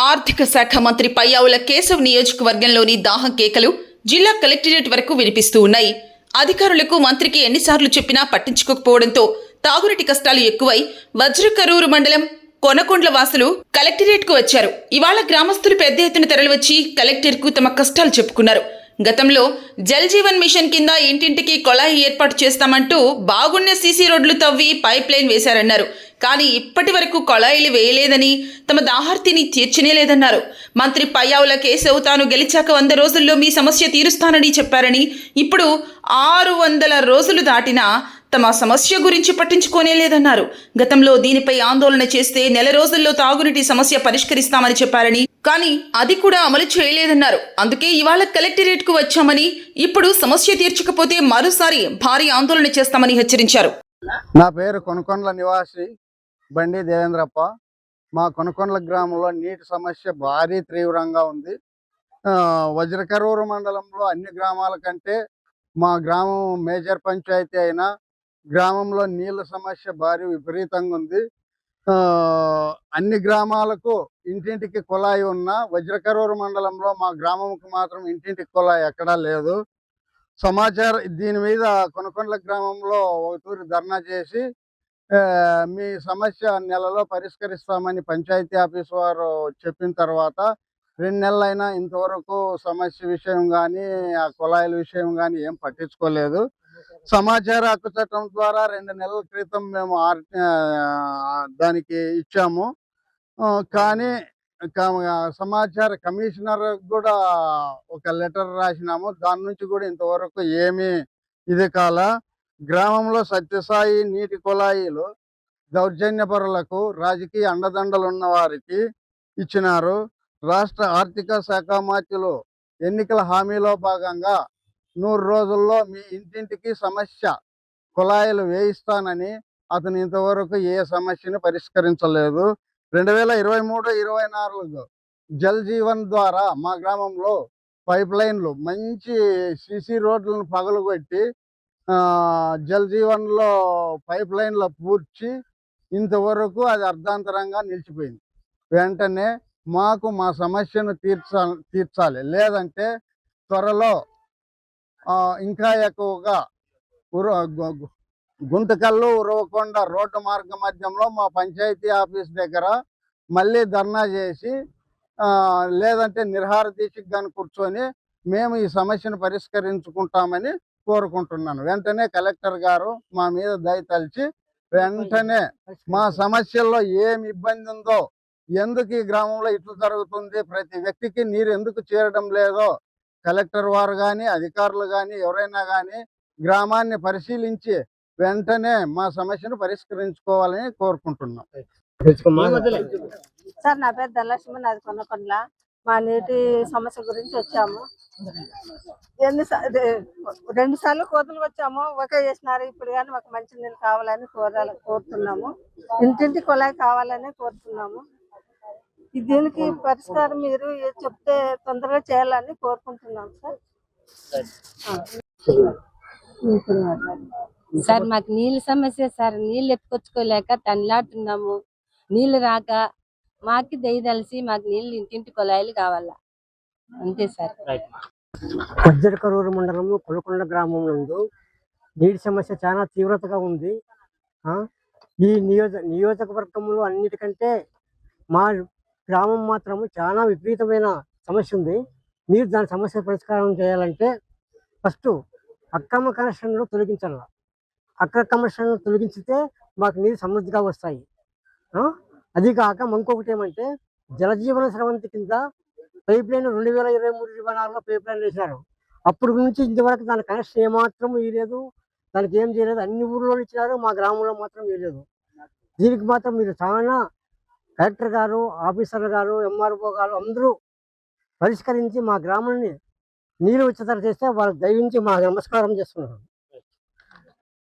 ఆర్థిక శాఖ మంత్రి పయ్యావుల కేశవ్ నియోజకవర్గంలోని దాహం కేకలు జిల్లా కలెక్టరేట్ వరకు వినిపిస్తూ ఉన్నాయి. అధికారులకు మంత్రికి ఎన్నిసార్లు చెప్పినా పట్టించుకోకపోవడంతో తాగునీటి కష్టాలు ఎక్కువై వజ్రకరూరు మండలం కొనకొండ్ల వాసులు కలెక్టరేట్కు వచ్చారు. ఇవాళ గ్రామస్తులు పెద్ద ఎత్తున తరలివచ్చి కలెక్టర్కు తమ కష్టాలు చెప్పుకున్నారు. గతంలో జల్ జీవన్ మిషన్ కింద ఇంటింటికి కొళాయి ఏర్పాటు చేస్తామంటూ బాగున్న సీసీ రోడ్లు తవ్వి పైప్ లైన్ వేశారన్నారు. కానీ ఇప్పటి వరకు కొళాయిలు వేయలేదని, తమ దాహార్తిని తీర్చనేలేదన్నారు. మంత్రి పయ్యావుల కేశవ్ తాను గెలిచాక 100 రోజుల్లో మీ సమస్య తీరుస్తానని చెప్పారని, ఇప్పుడు 600 రోజులు దాటినా తమ సమస్య గురించి పట్టించుకోనేలేదన్నారు. గతంలో దీనిపై ఆందోళన చేస్తే 1 రోజుల్లో తాగునీటి సమస్య పరిష్కరిస్తామని చెప్పారని, కానీ అది కూడా అమలు చేయలేదన్నారు. అందుకే ఇవాళ కలెక్టరేట్కు వచ్చామని, ఇప్పుడు సమస్య తీర్చకపోతే మరోసారి భారీ ఆందోళన చేస్తామని హెచ్చరించారు. నా పేరు కొనకొండ్ల నివాసి బండి దేవేంద్రప్ప. మా కొనకొండ్ల గ్రామంలో నీటి సమస్య భారీ తీవ్రంగా ఉంది. వజ్రకరూరు మండలంలో అన్ని గ్రామాల కంటే మా గ్రామం మేజర్ పంచాయతీ అయినా గ్రామంలో నీళ్ళ సమస్య భారీ విపరీతంగా ఉంది. అన్ని గ్రామాలకు ఇంటింటికి కుళాయి ఉన్న వజ్రకరూరు మండలంలో మా గ్రామంకు మాత్రం ఇంటింటికి కుళాయి ఎక్కడా లేదు. సమాచారం దీని మీద కొనకొండ్ల గ్రామంలో ఒక తూరి ధర్నా చేసి మీ సమస్య నెలలో పరిష్కరిస్తామని పంచాయతీ ఆఫీస్ వారు చెప్పిన తర్వాత 2 నెలలైనా ఇంతవరకు సమస్య విషయం కానీ ఆ కుళాయిల విషయం కానీ ఏం పట్టించుకోలేదు. సమాచార హక్కు చట్టం ద్వారా 2 నెలల క్రితం మేము దానికి ఇచ్చాము. కానీ సమాచార కమిషనర్ కూడా ఒక లెటర్ రాసినాము. దాని నుంచి కూడా ఇంతవరకు ఏమీ ఇది కాల. గ్రామంలో సత్యసాయి నీటి కుళాయిలు దౌర్జన్యపరులకు, రాజకీయ అండదండలు ఉన్న వారికి ఇచ్చినారు. రాష్ట్ర ఆర్థిక శాఖ మంత్రులు ఎన్నికల హామీలో భాగంగా 100 రోజుల్లో మీ ఇంటింటికి సమస్య కుళాయిలు వేయిస్తానని అతను ఇంతవరకు ఏ సమస్యను పరిష్కరించలేదు. 2023-24 జల్ జీవన్ ద్వారా మా గ్రామంలో పైప్ లైన్లు మంచి సిసి రోడ్లను పగలగొట్టి జల్ జీవన్లో పైప్ లైన్లో పూడ్చి ఇంతవరకు అది అర్ధాంతరంగా నిలిచిపోయింది. వెంటనే మాకు మా సమస్యను తీర్చాలి, లేదంటే త్వరలో ఇంకా ఎక్కువగా గుంతకల్లు ఉరవకొండ రోడ్డు మార్గ మధ్యంలో మా పంచాయతీ ఆఫీస్ దగ్గర మళ్ళీ ధర్నా చేసి లేదంటే నిర్హార దీక్షకు కానీ కూర్చొని మేము ఈ సమస్యను పరిష్కరించుకుంటామని కోరుకుంటున్నాను. వెంటనే కలెక్టర్ గారు మా మీద దయ తలిచి వెంటనే మా సమస్యల్లో ఏమి ఇబ్బంది ఉందో, ఎందుకు ఈ గ్రామంలో ఇట్లు జరుగుతుంది, ప్రతి వ్యక్తికి నీరు ఎందుకు చేరడం లేదో కలెక్టర్ వారు కానీ అధికారులు కానీ ఎవరైనా కానీ గ్రామాన్ని పరిశీలించి వెంటనే మా సమస్యను పరిష్కరించుకోవాలని కోరుకుంటున్నాం. సార్, నా పేరు ధనలక్ష్మి, నాది కొనకొండ్ల. మా నీటి సమస్య గురించి వచ్చాము. 2 సార్లు కోతులు వచ్చాము, ఒకే చేసినారు. ఇప్పుడు కానీ మాకు మంచి నీళ్ళు కావాలని కోరుతున్నాము. ఇంటింటి కుళాయి కావాలని కోరుతున్నాము. దీనికి పరిష్కారం మీరు చెప్తే తొందరగా చేయాలని కోరుకుంటున్నాం సార్. మాకు నీళ్ళ సమస్య సార్. నీళ్ళు ఎత్తుకొచ్చుకోలేక తనలాడుతున్నాము. నీళ్ళు రాక మాకు దయదలిసి మాకు నీళ్ళు ఇంటింటి కుళాయిలు కావాలా, అంతే సార్. వజ్రకరూరు మండలము కొనకొండ గ్రామం నందు నీటి సమస్య చాలా తీవ్రతగా ఉంది. ఈ నియోజకవర్గంలో అన్నిటికంటే మా గ్రామం మాత్రము చాలా విపరీతమైన సమస్య ఉంది. మీరు దాని సమస్య పరిష్కారం చేయాలంటే ఫస్ట్ అక్రమ కనెక్షన్లు తొలగించాలి. అక్రమ కనెక్షన్లు తొలగించితే మాకు నీరు సమృద్ధిగా వస్తాయి. అది కాక ఇంకొకటి ఏమంటే జలజీవన స్రవంతి కింద పైప్ లైన్ 2023-24లో పైప్ లైన్ వేసినారు. అప్పటి నుంచి ఇంతవరకు దాని కనెక్షన్ ఏమాత్రం ఇవ్వలేదు, దానికి ఏం చేయలేదు. అన్ని ఊర్లో ఇచ్చినారు, మా గ్రామంలో మాత్రం ఇవ్వలేదు. దీనికి మాత్రం మీరు చాలా కలెక్టర్ గారు, ఆఫీసర్ గారు, ఎంఆర్ఓ గారు అందరూ పరిష్కరించి మా గ్రామాన్ని నీరు ఉచితం చేస్తే వాళ్ళకి దయించి మా నమస్కారం చేస్తున్నాను.